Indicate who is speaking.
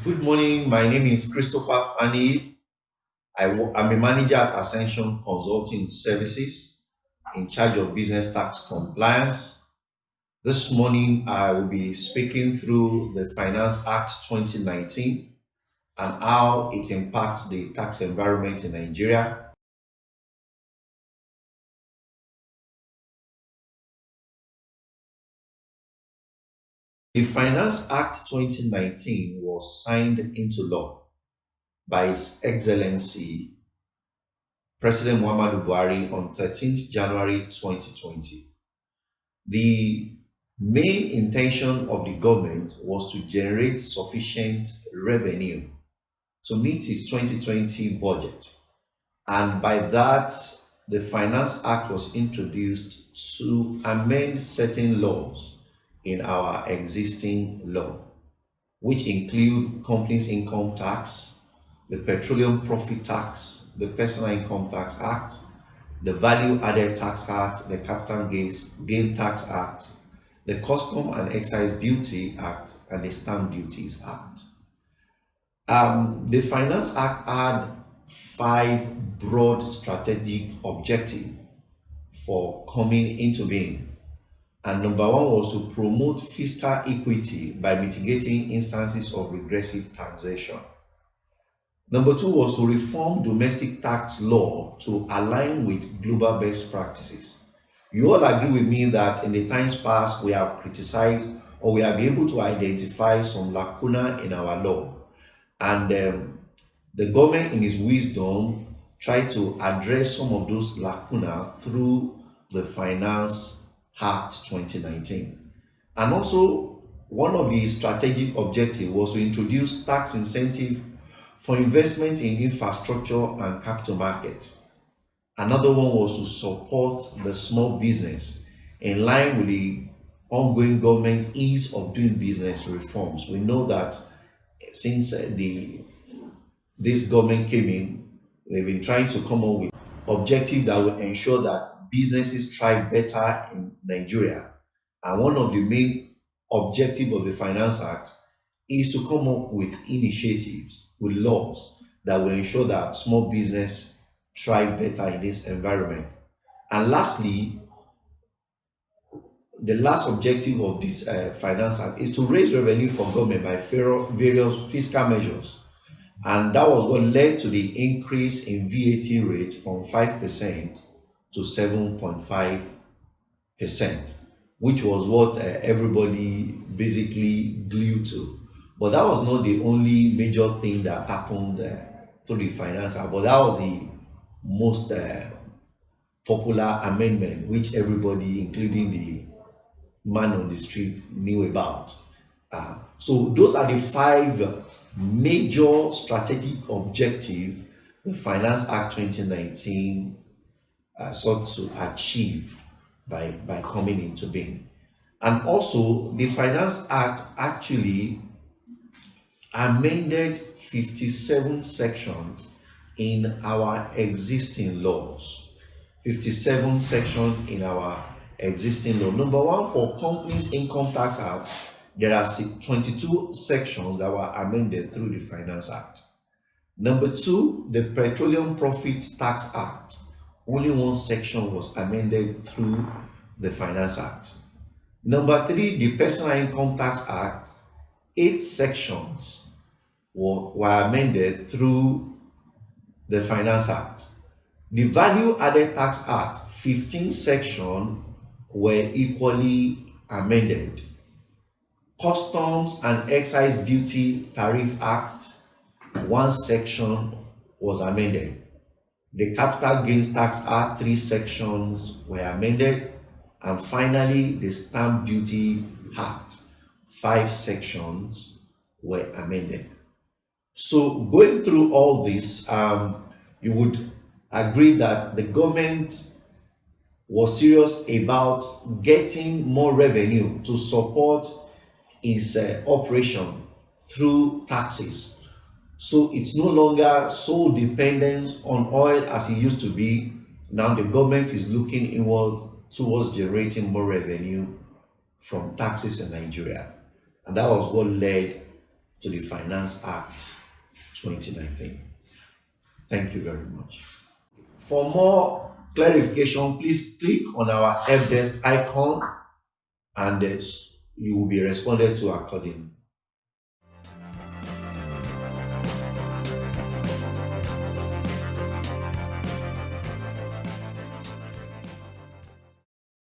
Speaker 1: Good morning. My name is Christopher Fanny. I'm a manager at Ascension Consulting Services in charge of business tax compliance. This morning, I will be speaking through the Finance Act 2019 and how it impacts the tax environment in Nigeria. The Finance Act 2019 was signed into law by His Excellency President Muhammadu Buhari on 13th January 2020. The main intention of the government was to generate sufficient revenue to meet its 2020 budget. And by that, the Finance Act was introduced to amend certain laws in our existing law, which include companies income tax, the petroleum profit tax, the personal income tax act, the Value Added Tax Act, the Capital Gain Tax Act, the Custom and Excise Duty Act, and the Stamp Duties Act. The Finance Act had five broad strategic objectives for coming into being. And number one was to promote fiscal equity by mitigating instances of regressive taxation. Number two was to reform domestic tax law to align with global best practices. You all agree with me that in the times past, we have criticized or we have been able to identify some lacuna in our law. And the government, in its wisdom, tried to address some of those lacuna through the Finance Act 2019. And also, one of the strategic objectives was to introduce tax incentive for investment in infrastructure and capital market. Another one was to support the small business in line with the ongoing government ease of doing business reforms. We know that since this government came in, they've been trying to come up with objectives that will ensure that businesses thrive better in Nigeria. And one of the main objectives of the Finance Act is to come up with initiatives, with laws that will ensure that small business thrive better in this environment. And lastly, the last objective of this Finance Act is to raise revenue for government by various fiscal measures. And that was what led to the increase in VAT rate from 5% to 7.5%, which was what everybody basically glued to. But that was not the only major thing that happened through the Finance Act, but that was the most popular amendment which everybody, including the man on the street, knew about. So those are the five major strategic objectives the Finance Act 2019 sought to achieve by coming into being. And also, the Finance Act actually amended 57 sections in our existing laws. 57 sections in our existing law. Number one, for Companies Income Tax Act, there are 22 sections that were amended through the Finance Act. Number two, the Petroleum Profit Tax Act. Only one section was amended through the Finance Act. Number three, the Personal Income Tax Act. 8 sections were amended through the Finance Act. The Value Added Tax Act, 15 sections were equally amended. Customs and Excise Duty Tariff Act, 1 section was amended. The Capital Gains Tax Act, 3 sections were amended. And finally, the Stamp Duty Act, 5 sections were amended. So going through all this, you would agree that the government was serious about getting more revenue to support its operation through taxes. So it's no longer so dependent on oil as it used to be. Now the government is looking inward towards generating more revenue from taxes in Nigeria. And that was what led to the Finance Act 2019. Thank you very much. For more clarification, please click on our help desk icon and you will be responded to accordingly.